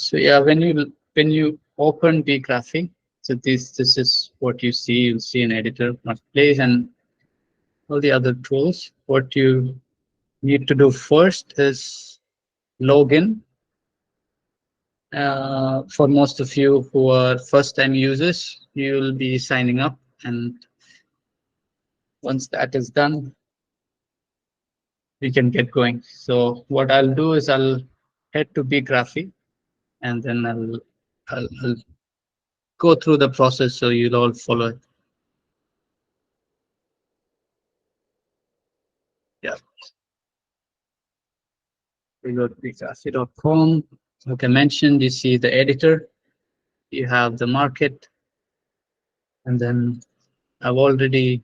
So yeah, when you open BeeGraphy, so this is what you see. You'll see an editor, marketplace, and all the other tools. What you need to do first is log in. For most of you who are first-time users, you'll be signing up, and once that is done, we can get going. So what I'll do is I'll head to BeeGraphy, and then I'll go through the process so you'll all follow it. Yeah, we go to BeeGraphy.com. Like I mentioned, you see the editor, you have the market, and then I've already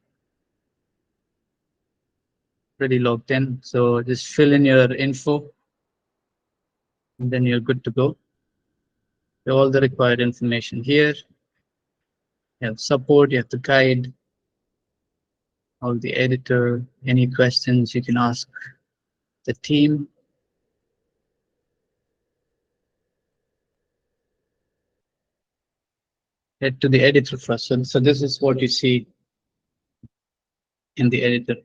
logged in. So just fill in your info, and then you're good to go. All the required information here. You have support, you have the guide, all the editor, any questions you can ask the team. Head to the editor first. So this is what you see in the editor.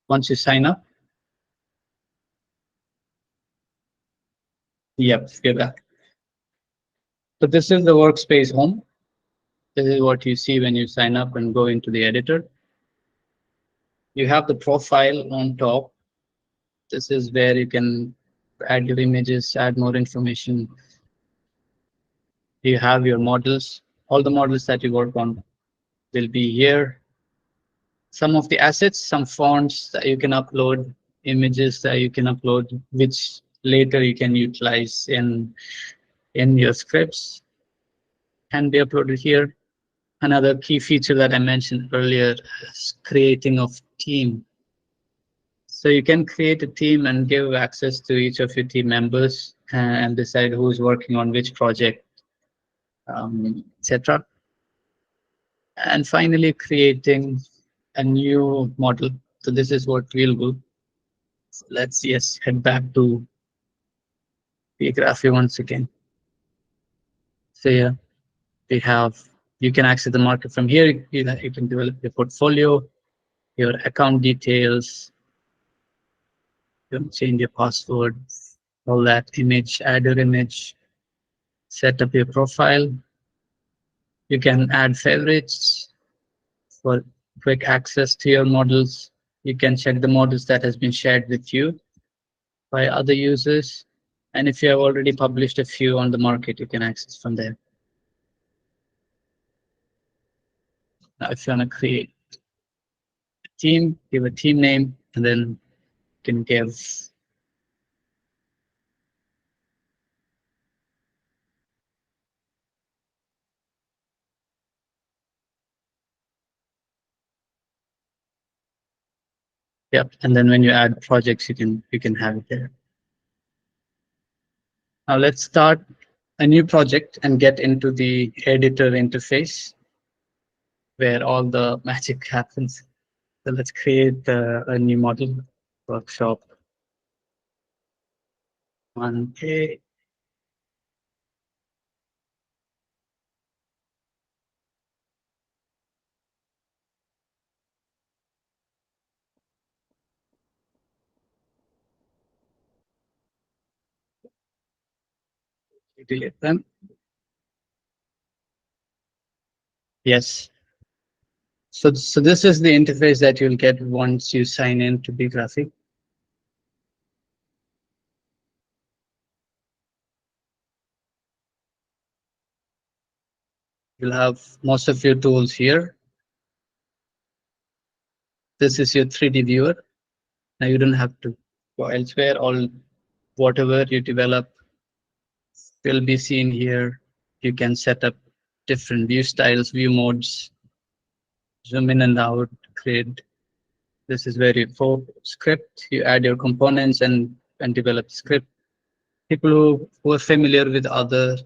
Once you sign up, yep, get back. So this is the workspace home. This is what you see when you sign up and go into the editor. You have the profile on top. This is where you can add your images, add more information. You have your models. All the models that you work on will be here. Some of the assets, some fonts that you can upload, images that you can upload, which later you can utilize in your scripts, can be uploaded here. Another key feature that I mentioned earlier is creating of team. So you can create a team and give access to each of your team members and decide who's working on which project, etc. And finally, creating a new model. So this is what we'll do. So let's head back to BeeGraphy once again. So yeah, we have, you can access the market from here. You can develop your portfolio, your account details, you can change your password, all that, image, add your image, set up your profile. You can add favorites for quick access to your models. You can check the models that has been shared with you by other users. And if you have already published a few on the market, you can access from there. Now, if you want to create a team, give a team name, and then you can give yep. And then when you add projects, you can have it there. Now let's start a new project and get into the editor interface where all the magic happens. So let's create a new model, workshop 1A. Delete them. Yes. So this is the interface that you'll get once you sign in to BeeGraphy. You'll have most of your tools here. This is your 3D viewer. Now you don't have to go elsewhere. All whatever you develop will be seen here. You can set up different view styles, view modes, zoom in and out, grid. This is where you for script, you add your components and develop script. People who are familiar with other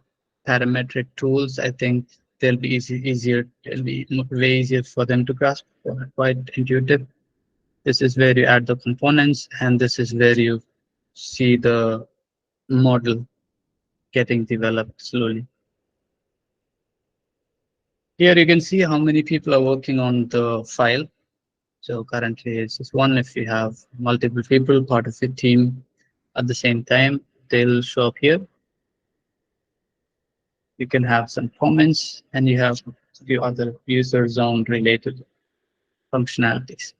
parametric tools, I think they'll be easier. It'll be way easier for them to grasp. Quite intuitive. This is where you add the components, and this is where you see the model. getting developed slowly. Here you can see how many people are working on the file. So currently it's just one. If you have multiple people part of your team at the same time, they'll show up here. You can have some comments and you have a few other user zone related functionalities.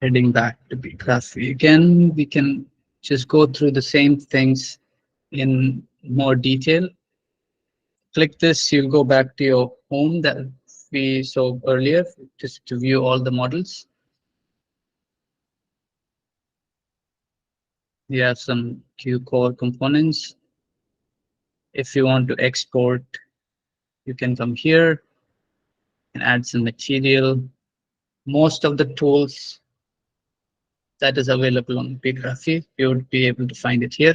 Heading back to BeeGraphy again, we can just go through the same things in more detail. Click this, you'll go back to your home that we saw earlier, just to view all the models. You have some Q core components. If you want to export, you can come here and add some material. Most of the tools that is available on BeeGraphy, you would be able to find it here.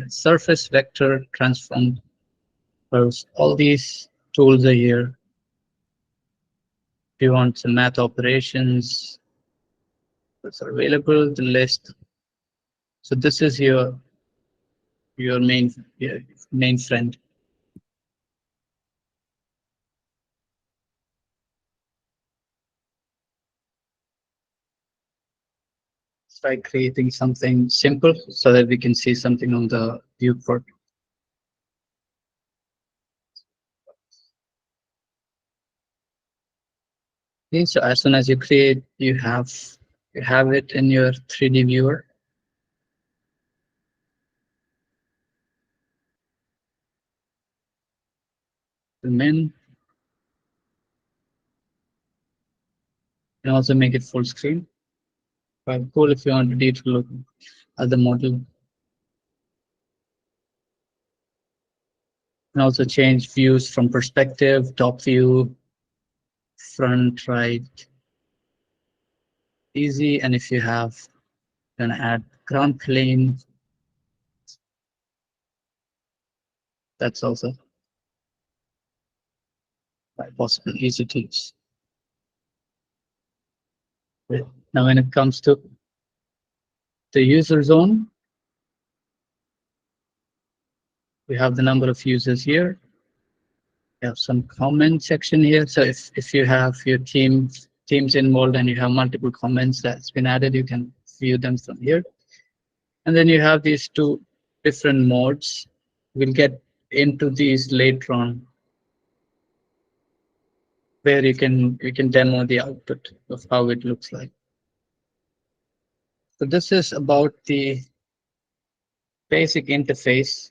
Surface, vector, transform, curves, all these tools are here. If you want some math operations, those are available, the list. So this is your main friend. Try creating something simple so that we can see something on the viewport. Okay, so as soon as you create, you have it in your 3D viewer. Zoom in. And also make it full screen. Quite cool if you want to detail look at the model. And also change views from perspective, top view, front, right. Easy. And if you have, then add ground plane. That's also quite possible, easy to use. Now, when it comes to the user zone, we have the number of users here. We have some comment section here. So if you have your teams involved and you have multiple comments that's been added, you can view them from here. And then you have these two different modes. We'll get into these later on, where you can demo the output of how it looks like. So this is about the basic interface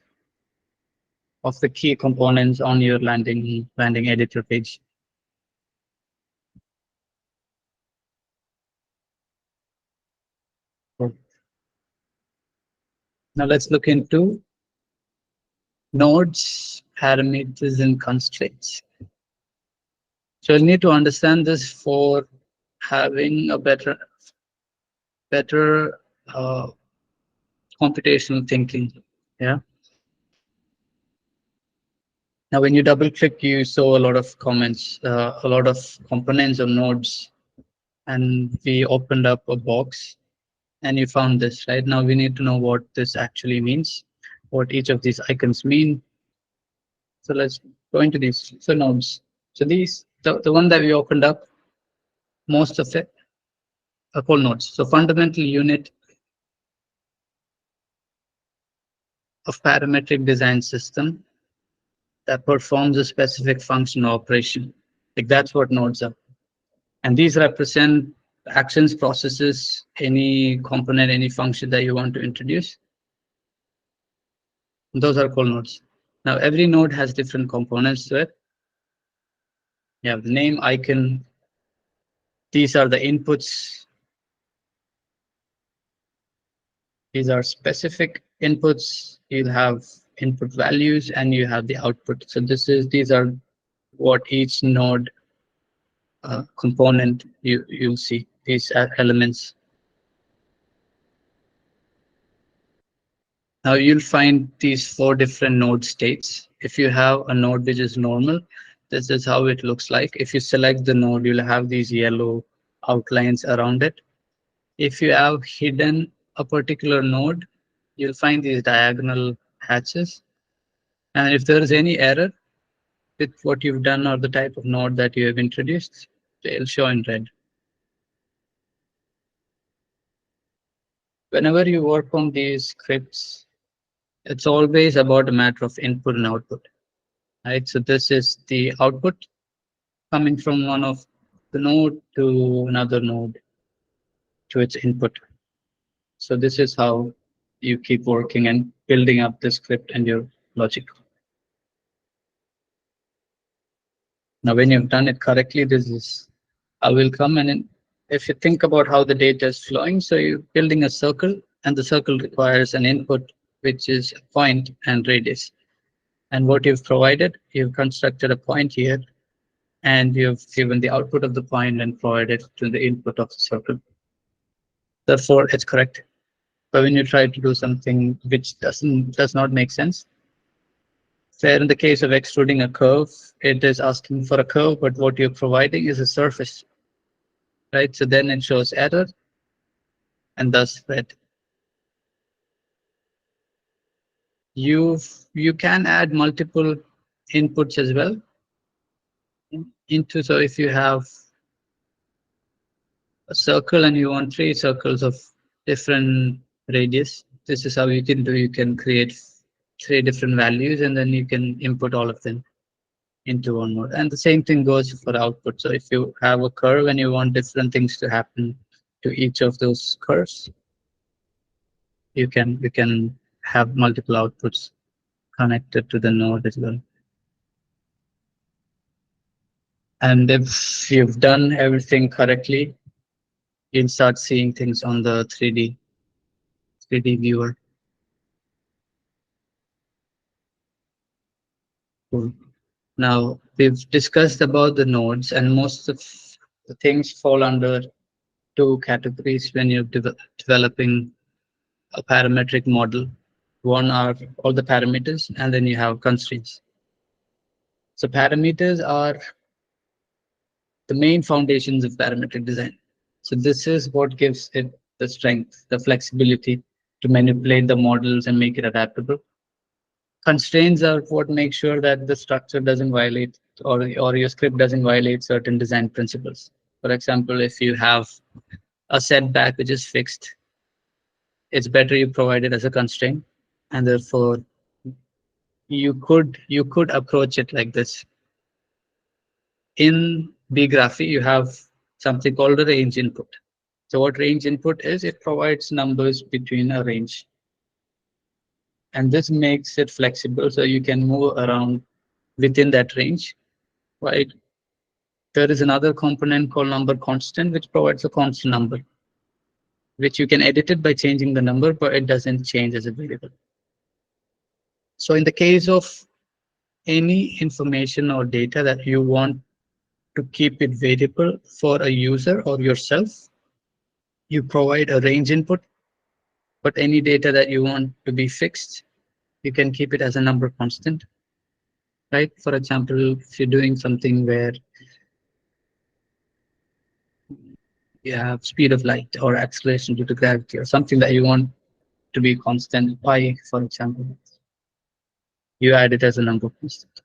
of the key components on your landing editor page. Now let's look into nodes, parameters, and constraints. So you'll need to understand this for having a better computational thinking. Yeah. Now, when you double click, you saw a lot of comments, a lot of components or nodes, and we opened up a box and you found this. Right now, we need to know what this actually means, what each of these icons mean. So let's go into these. So nodes. So these, the one that we opened up, most of it are called nodes. So fundamental unit of parametric design system that performs a specific function or operation. Like that's what nodes are. And these represent actions, processes, any component, any function that you want to introduce. Those are called nodes. Now, every node has different components to it. You have the name, icon. These are the inputs. These are specific inputs. You'll have input values and you have the output. So these are what each node component you'll see, these elements. Now you'll find these 4 different node states. If you have a node which is normal, this is how it looks like. If you select the node, you'll have these yellow outlines around it. If you have hidden a particular node, you'll find these diagonal hatches. And if there is any error with what you've done or the type of node that you have introduced, they'll show in red. Whenever you work on these scripts, it's always about a matter of input and output, right? So this is the output coming from one of the node to another node to its input. So this is how you keep working and building up the script and your logic. Now, when you've done it correctly, this is how will come. And if you think about how the data is flowing, so you're building a circle, and the circle requires an input, which is a point and radius. And what you've provided, you've constructed a point here, and you've given the output of the point and provided to the input of the circle. Therefore, it's correct. But when you try to do something which does not make sense, say in the case of extruding a curve, it is asking for a curve, but what you're providing is a surface, right? So then it shows error and thus red. You can add multiple inputs as well into. So if you have a circle and you want three circles of different radius, this is how you can do. You can create three different values and then you can input all of them into one node. And the same thing goes for output. So if you have a curve and you want different things to happen to each of those curves, you can have multiple outputs connected to the node as well. And if you've done everything correctly, you'll start seeing things on the 3D viewer. Cool. Now we've discussed about the nodes, and most of the things fall under two categories when you're developing a parametric model. One are all the parameters, and then you have constraints. So parameters are the main foundations of parametric design. So this is what gives it the strength, the flexibility to manipulate the models and make it adaptable. Constraints are what make sure that the structure doesn't violate or your script doesn't violate certain design principles. For example, if you have a setback which is fixed, it's better you provide it as a constraint, and therefore you could approach it like this. In BeeGraphy, you have something called a range input. So what range input is, it provides numbers between a range. And this makes it flexible so you can move around within that range, right? There is another component called number constant, which provides a constant number, which you can edit it by changing the number, but it doesn't change as a variable. So in the case of any information or data that you want to keep it variable for a user or yourself, you provide a range input, but any data that you want to be fixed, you can keep it as a number constant, right? For example, if you're doing something where you have speed of light or acceleration due to gravity or something that you want to be constant, pi, for example, you add it as a number constant.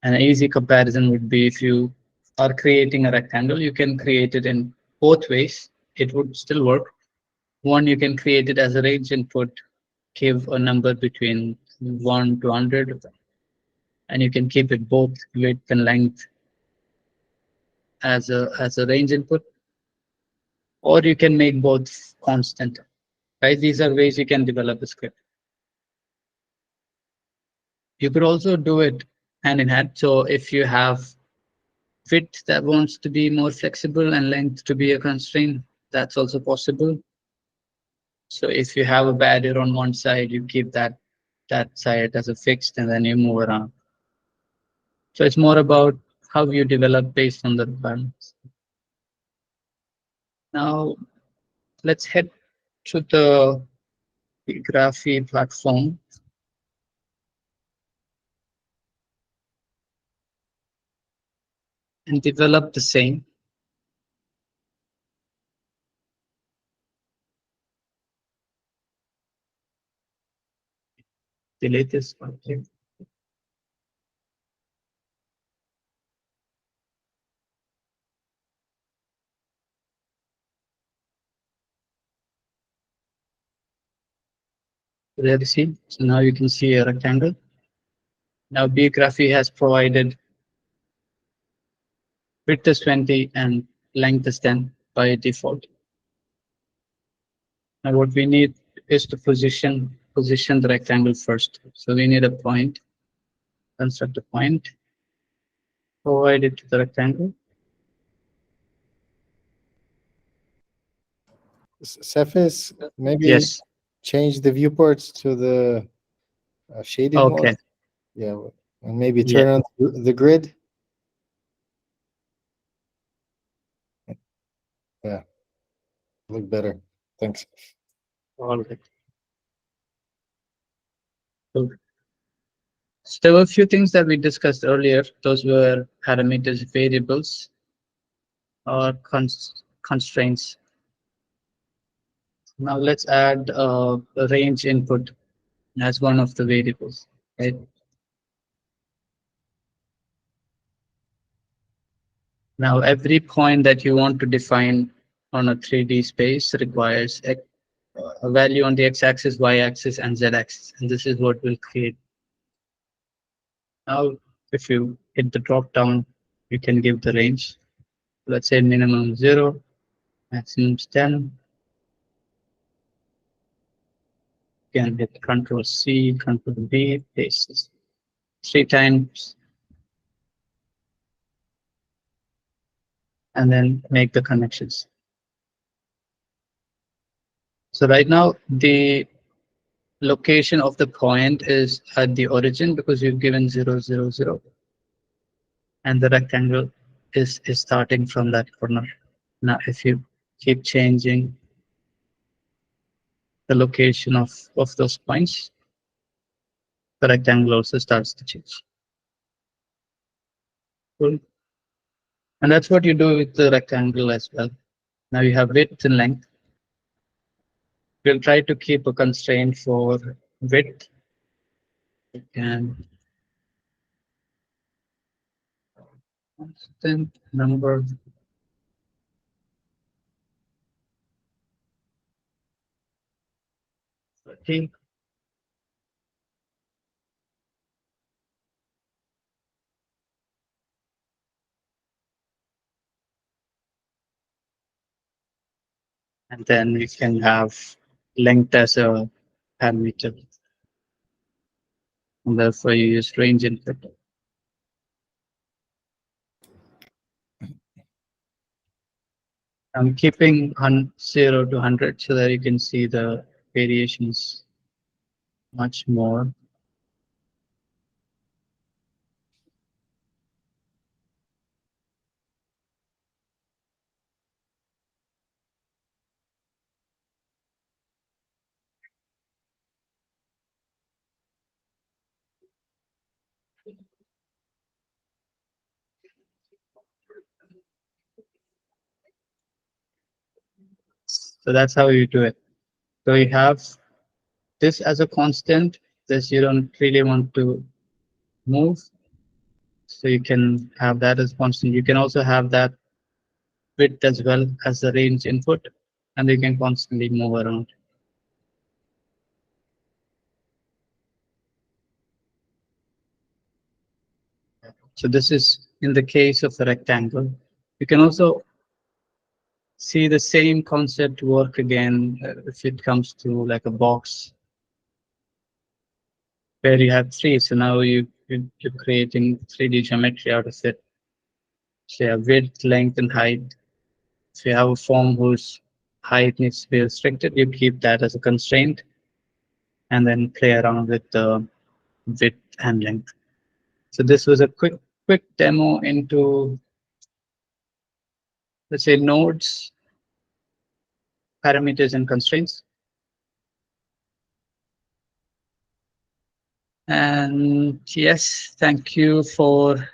An easy comparison would be if you are creating a rectangle, you can create it in both ways. It would still work. One, you can create it as a range input, give a number between 1 to 100, and you can keep it both width and length as a range input, or you can make both constant, right? These are ways you can develop a script. You could also do it hand in hand. So if you have width that wants to be more flexible and length to be a constraint, that's also possible. So if you have a barrier on one side, you keep that side as a fixed and then you move around. So it's more about how you develop based on the requirements. Now let's head to the BeeGraphy platform and develop the same. delete this one. Okay. There you see. So now you can see a rectangle. Now BeeGraphy has provided width is 20 and length is 10 by default. Now what we need is to position the rectangle first. So we need a point, construct a point, provide it to the rectangle. Cephas, maybe Yes. change the viewports to the shaded mode. Okay. Yeah, and maybe Yeah. turn on the grid. Yeah, look better. Thanks. All right. Cool. So there were a few things that we discussed earlier. Those were parameters, variables, or constraints. Now let's add a range input as one of the variables. Right. Now every point that you want to define on a 3D space requires a value on the x-axis, y-axis, and z-axis, and this is what will create. Now, if you hit the drop down, you can give the range. Let's say minimum 0, maximum 10. You can hit Control C, Control V, paste this 3 times, and then make the connections. So right now, the location of the point is at the origin because you've given 0, 0, 0. And the rectangle is starting from that corner. Now, if you keep changing the location of those points, the rectangle also starts to change. Cool. And that's what you do with the rectangle as well. Now you have width and length. We'll try to keep a constraint for width and constant number. Okay. And then we can have length as a parameter. And therefore you use range input. I'm keeping 0 to 100 so that you can see the variations much more. So that's how you do it. So you have this as a constant. This you don't really want to move. So you can have that as constant. You can also have that width as well as the range input, and you can constantly move around. So this is in the case of a rectangle. You can also see the same concept work again if it comes to like a box where you have three. So now you're creating 3D geometry out of it. So you have width, length, and height. If you have a form whose height needs to be restricted, you keep that as a constraint and then play around with the width and length. So this was a quick demo into, let's say, nodes, parameters, and constraints. And yes, thank you for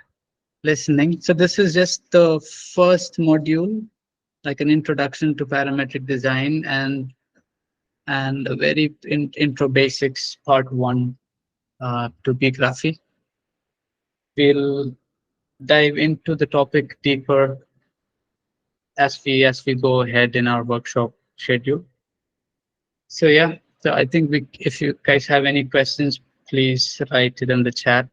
listening. So this is just the first module, like an introduction to parametric design and a very intro basics part 1. to BeeGraphy. We'll dive into the topic deeper as we go ahead in our workshop schedule. So yeah, so I think if you guys have any questions, please write it in the chat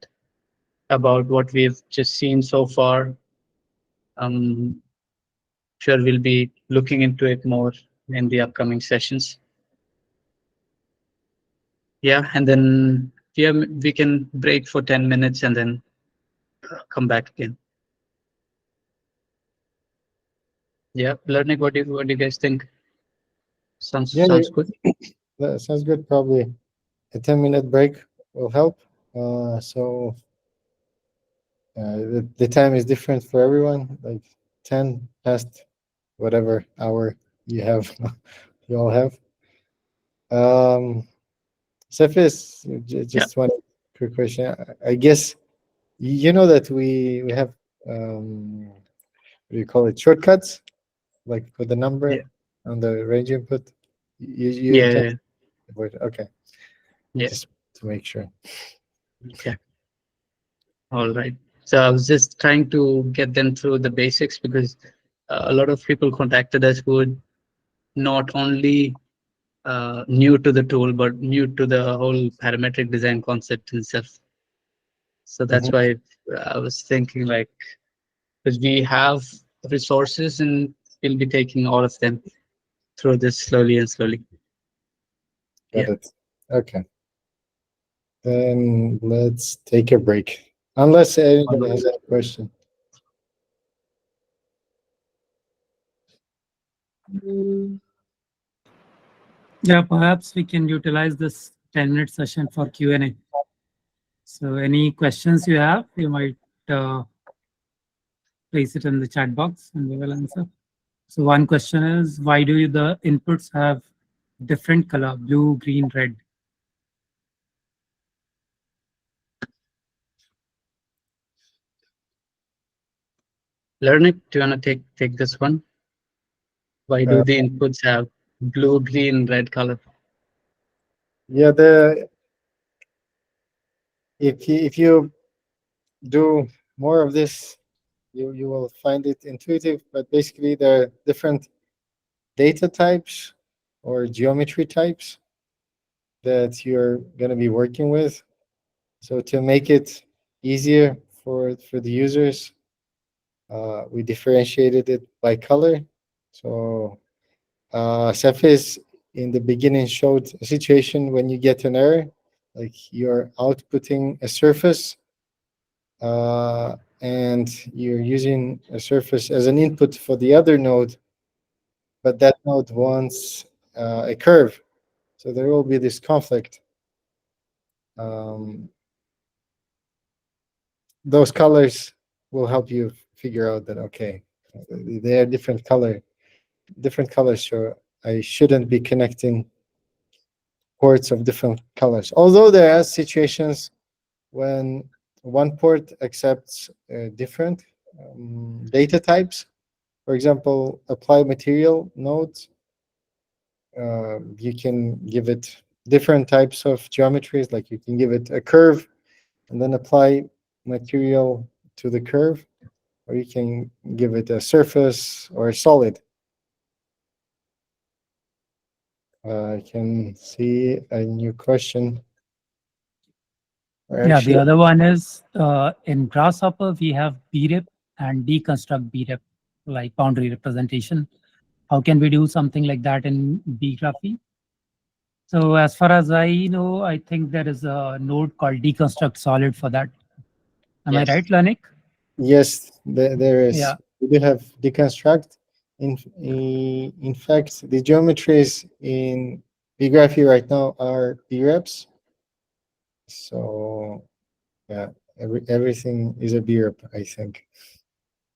about what we've just seen so far. Um, sure we'll be looking into it more in the upcoming sessions. Yeah, and then yeah, we can break for 10 minutes and then come back again. Yeah, learning. What do you guys think? Yeah, Sounds good. that sounds good. Probably a 10-minute break will help. So the time is different for everyone, like 10 past whatever hour you have, you all have. Um, Cephas, Yeah, just one quick question. I guess you know that we have what do you call it, shortcuts, like for the yeah, number on the range input. You yeah, intend yeah, to avoid. Okay, yeah. just to make sure. Okay, all right. So I was just trying to get them through the basics because a lot of people contacted us who would not only new to the tool but new to the whole parametric design concept itself. So that's Mhm. why I was thinking like because we have resources and we'll be taking all of them through this slowly and slowly. Got Yeah. it. Okay, then let's take a break. Unless All anybody right. has any question. Yeah, perhaps we can utilize this 10-minute session for Q&A. So any questions you have, you might place it in the chat box and we will answer. So one question is, why do the inputs have different color, blue, green, red? Learn it. Do you want to take this one? Why do Uh, the inputs have blue, green, red color? yeah, the if you do more of this, you will find it intuitive. But basically, there are different data types or geometry types that you're going to be working with. So to make it easier for the users, we differentiated it by color. So Cephas in the beginning showed a situation when you get an error, like you're outputting a surface and you're using a surface as an input for the other node, but that node wants a curve. So there will be this conflict. Um, those colors will help you figure out that okay, they are different colors, so I shouldn't be connecting ports of different colors. Although there are situations when one port accepts different data types. For example, apply material nodes. You can give it different types of geometries, like you can give it a curve and then apply material to the curve, or you can give it a surface or a solid. I can see a new question. Or Yeah, the actually, other one is in Grasshopper, we have brep and deconstruct brep, like boundary representation. How can we do something like that in BeeGraphy? So as far as I know, I think there is a node called deconstruct solid for that. Am I Yes. right, Lanik? yes, there is. Yeah. We do have deconstruct. In fact, the geometries in BeeGraphy right now are BREPs. So yeah, everything is a BREP, I think.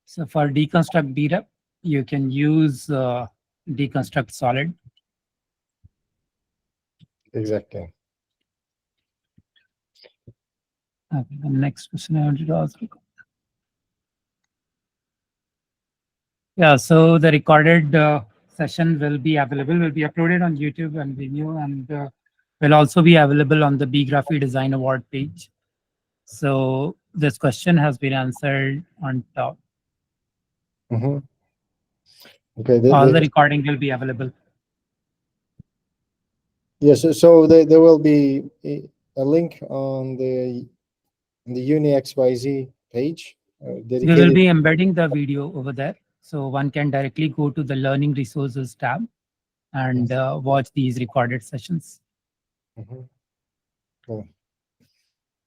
So for deconstruct brep, you can use deconstruct solid. Exactly. Okay, the next question I wanted to ask. Yeah, so the recorded session will be available, will be uploaded on YouTube and Vimeo, and will also be available on the BeeGraphy Design Award page. So this question has been answered on top. Mm-hmm. Okay. All the recording will be available. Yes. So there will be a link on the Uni XYZ page We will dedicated. be embedding the video over there. So one can directly go to the Learning Resources tab and watch these recorded sessions. Mm-hmm. Cool.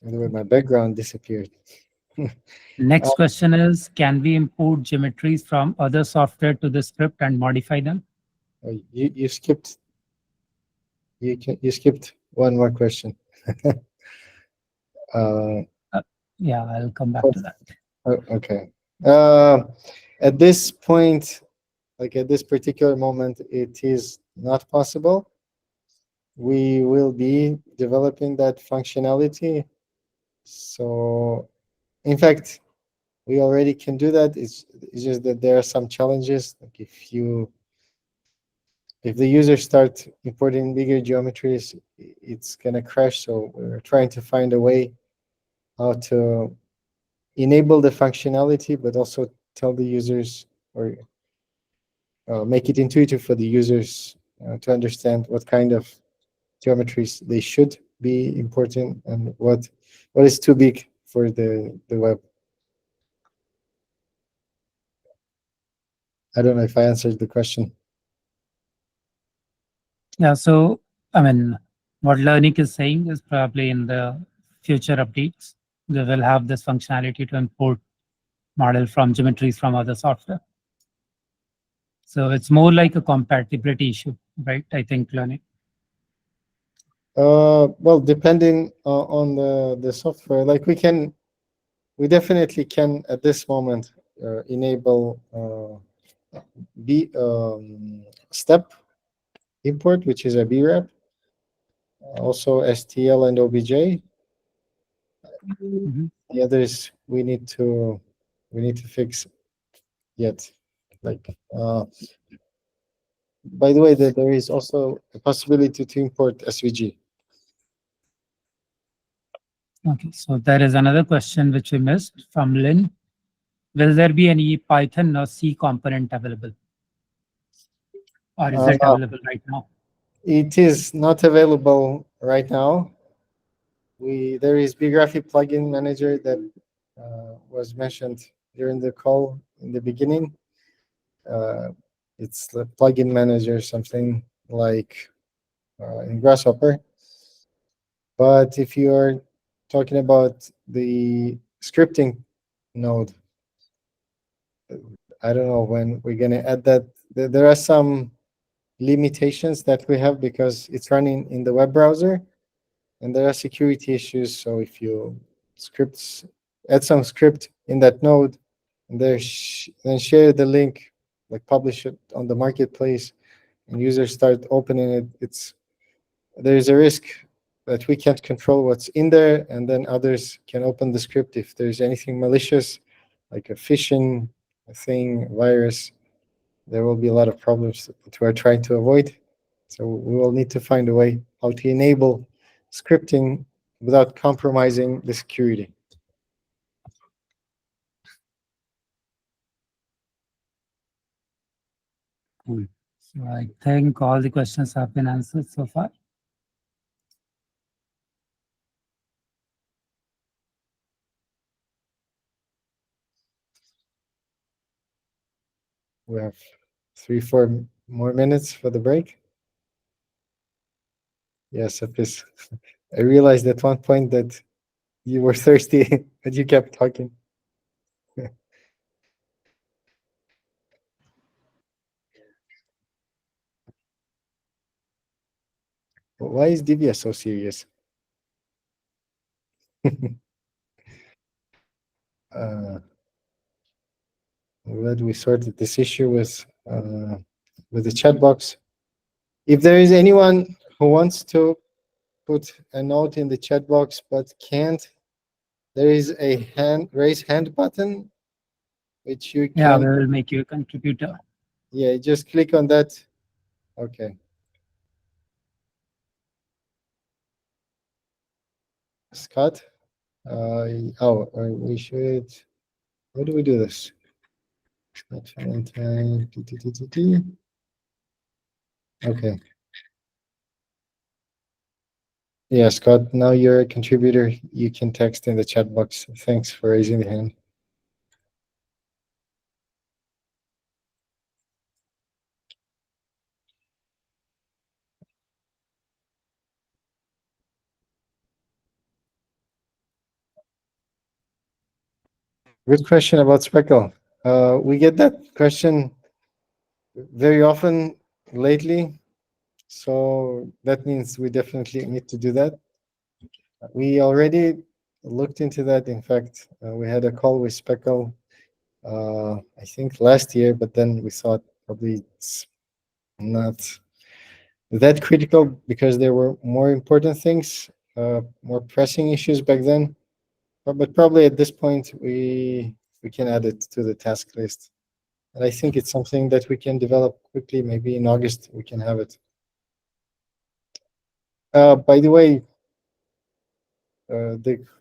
By the way, my background disappeared. Next question is, can we import geometries from other software to the script and modify them? You skipped you skipped one more question. uh, Yeah, I'll come back to that. okay. Uh, at this point, like at this particular moment, it is not possible. We will be developing that functionality. So, in fact, we already can do that. It's just that there are some challenges. Like if the user start importing bigger geometries, it's gonna crash. So we're trying to find a way how to enable the functionality, but also tell the users or make it intuitive for the users to understand what kind of geometries they should be importing and what is too big for the web. I don't know if I answered the question. Yeah, so I mean, what Learning is saying is probably in the future updates, they will have this functionality to import model from geometries from other software. So it's more like a compatibility issue, right? I think Learning. Well, depending on the software, like we definitely can at this moment enable B step import, which is a BREP, also STL and OBJ. Mhm. The others we need to fix yet. Like by the way, there is also a possibility to import SVG. Okay, so there is another question which we missed from Lynn. Will there be any Python or C component available? Or is it Uh, available right now? it is not available right now. There is BeeGraphy plugin manager that was mentioned during the call in the beginning. Uh, it's the plugin manager, something like in Grasshopper. But if you are talking about the scripting node, I don't know when we're going to add that. There are some limitations that we have because it's running in the web browser and there are security issues. So if you add some script in that node and then share the link, like publish it on the marketplace, and users start opening it, there's a risk that we can't control what's in there, and then others can open the script if there's anything malicious, like a phishing thing, virus. There will be a lot of problems that we're trying to avoid. So we will need to find a way how to enable scripting without compromising the security. Cool. So I think all the questions have been answered so far. We have 3-4 more minutes for the break. Yes, Apis. I realized at one point that you were thirsty, but you kept talking. Why is Divya so serious? uh, I'm glad we sorted this issue with the chat box. If there is anyone who wants to put a note in the chat box but can't, there is a raise hand button which you Yeah, can. we will make you a contributor. Yeah, just click on that. Okay. Scott. We should. How do we do this? Scott Valentine. Okay. Yeah, Scott. Now you're a contributor. You can text in the chat box. Thanks for raising the hand. Good question about Speckle. We get that question very often lately, so that means we definitely need to do that. We already looked into that. In fact, we had a call with Speckle, I think last year, but then we thought probably it's not that critical because there were more important things, more pressing issues back then. But probably at this point, we can add it to the task list. And I think it's something that we can develop quickly. Maybe in August we can have it. By the way,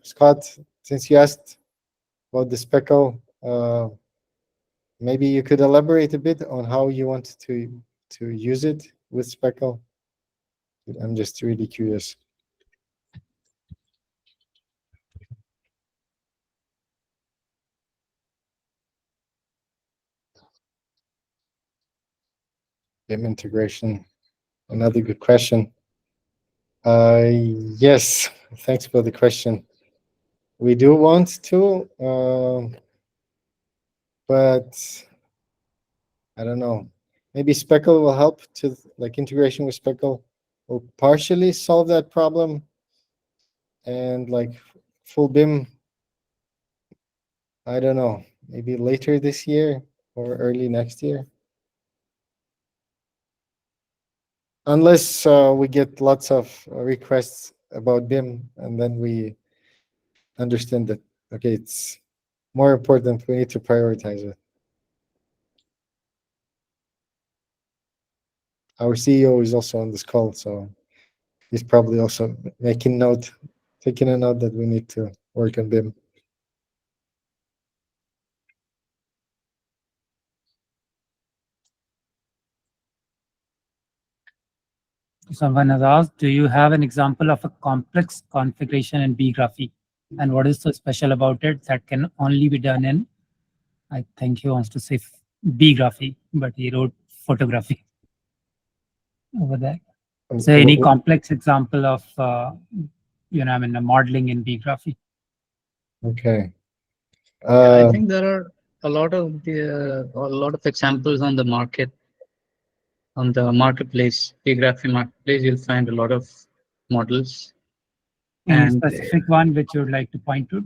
Scott, since you asked about the speckle, maybe you could elaborate a bit on how you want to use it with speckle. I'm just really curious. BIM integration, another good question. Yes, thanks for the question. We do want to, but I don't know. Maybe Speckle will help to, like, integration with Speckle will partially solve that problem. And like full BIM, I don't know, maybe later this year or early next year. Unless we get lots of requests about BIM and then we understand that, okay, it's more important, we need to prioritize it. Our CEO is also on this call, so he's probably also taking a note that we need to work on BIM. Someone has asked, do you have an example of a complex configuration in BeeGraphy? And what is so special about it that can only be done in, I think he wants to say BeeGraphy, but he wrote photography over there. So any complex example of, a modeling in BeeGraphy? Okay. I think there are a lot of examples on the market, on the marketplace, BeeGraphy marketplace. You'll find a lot of models. Any And specific one which you would like to point to?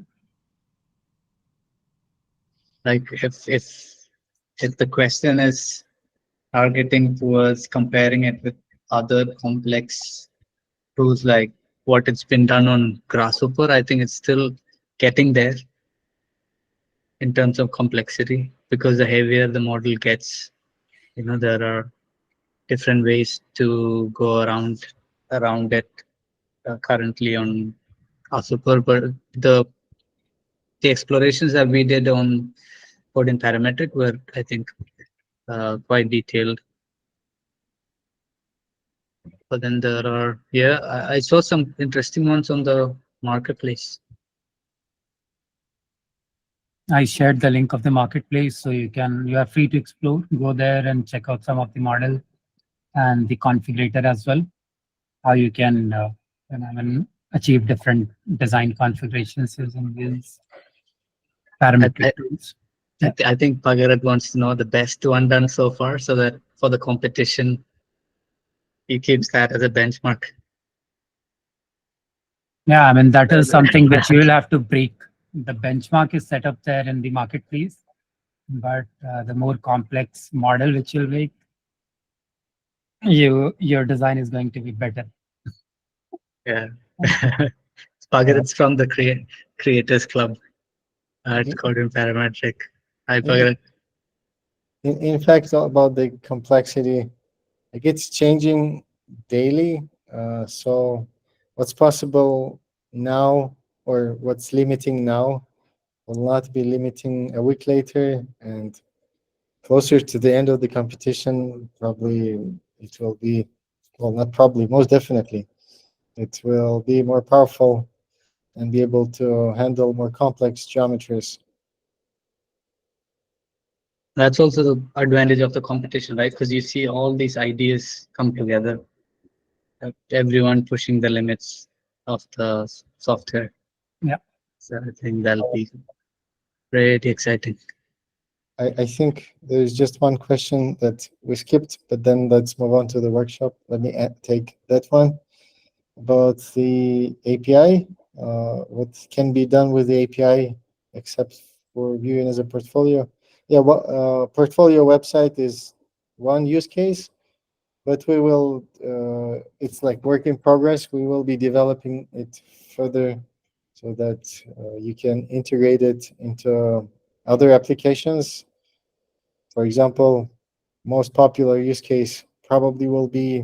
like if the question is targeting towards comparing it with other complex tools, like what it's been done on Grasshopper, I think it's still getting there in terms of complexity, because the heavier the model gets, there are different ways to go around it currently on Grasshopper. But the explorations that we did on coding parametric were, I think, quite detailed. But then there are, I saw some interesting ones on the marketplace. I shared the link of the marketplace, so you are free to explore, go there and check out some of the model and the configurator as well, how you can achieve different design configurations using these parametric tools. I think Bhagarat wants to know the best one done so far, so that for the competition, he keeps that as a benchmark. Yeah, that is something which you will have to break. The benchmark is set up there in the marketplace, but the more complex model which you'll make, your design is going to be better. Yeah. Bhagarat's from the Creators Club at Coding Parametric. Hi, Bhagarat. In fact, about the complexity, like, it's changing daily. So what's possible now or what's limiting now will not be limiting a week later, and closer to the end of the competition, probably it will be, well, not probably, most definitely, it will be more powerful and be able to handle more complex geometries. That's also the advantage of the competition, right? Because you see all these ideas come together, everyone pushing the limits of the software. Yeah. So I think that'll be pretty exciting. I think there's just one question that we skipped, but then let's move on to the workshop. Let me take that one about the API. What can be done with the API except for viewing as a portfolio? Yeah, well, portfolio website is one use case, but we will, it's like work in progress. We will be developing it further so that you can integrate it into other applications. For example, most popular use case probably will be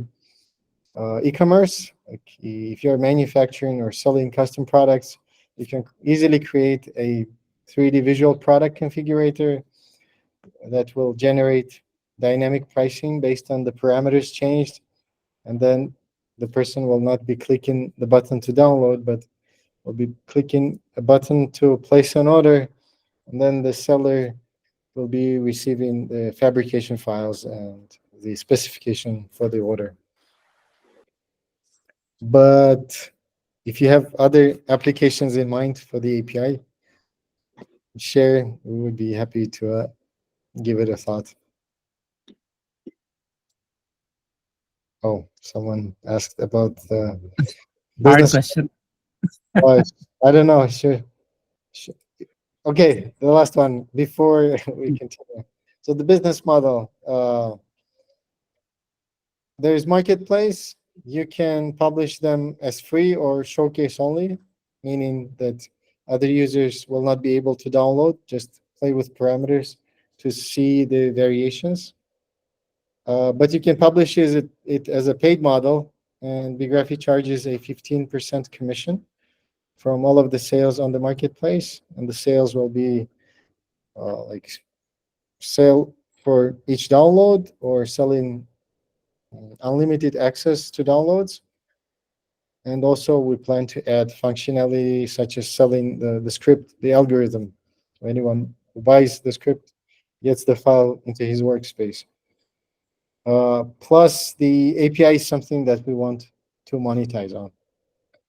e-commerce. Like if you're manufacturing or selling custom products, you can easily create a 3D visual product configurator that will generate dynamic pricing based on the parameters changed. And then the person will not be clicking the button to download, but will be clicking a button to place an order. And then the seller will be receiving the fabrication files and the specification for the order. But if you have other applications in mind for the API, share. We would be happy to give it a thought. Oh, someone asked about the Hard business. question. Oh, I don't know. Sure. Okay, the last one before we continue. So the business model. There's marketplace. You can publish them as free or showcase only, meaning that other users will not be able to download, just play with parameters to see the variations. But you can publish it as a paid model, and BeeGraphy charges a 15% commission from all of the sales on the marketplace, and the sales will be like sale for each download or selling unlimited access to downloads. And also we plan to add functionality such as selling the script, the algorithm. So anyone who buys the script gets the file into his workspace. Plus the API is something that we want to monetize on.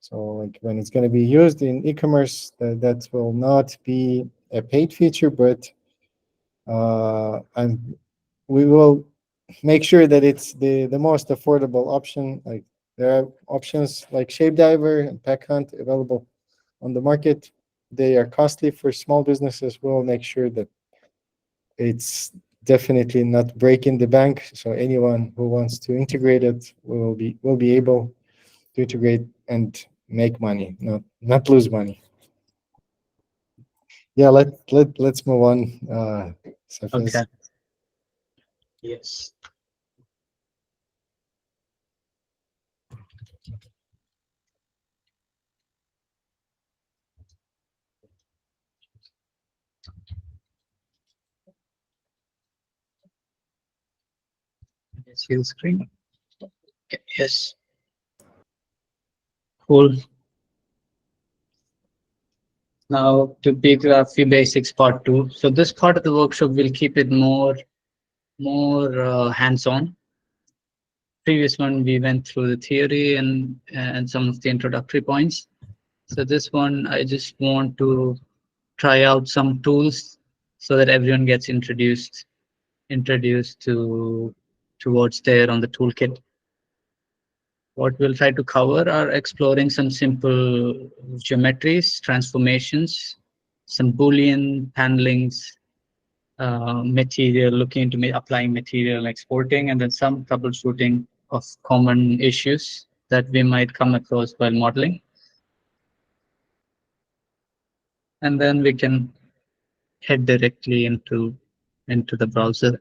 So like when it's going to be used in e-commerce, that will not be a paid feature, but we will make sure that it's the most affordable option. Like there are options like Shape Diver and Pack Hunt available on the market. They are costly for small businesses. We'll make sure that it's definitely not breaking the bank. So anyone who wants to integrate it will be able to integrate and make money, not lose money. Yeah, let's move on. Safez. Okay. Yes. See the screen. Okay. Yes. Cool. Now to BeeGraphy basics part 2. So this part of the workshop will keep it more hands-on. Previous one we went through the theory and some of the introductory points. So this one I just want to try out some tools so that everyone gets introduced to what's there on the toolkit. What we'll try to cover are exploring some simple geometries, transformations, some Boolean handlings, material, looking into applying material and exporting, and then some troubleshooting of common issues that we might come across while modeling. And then we can head directly into the browser.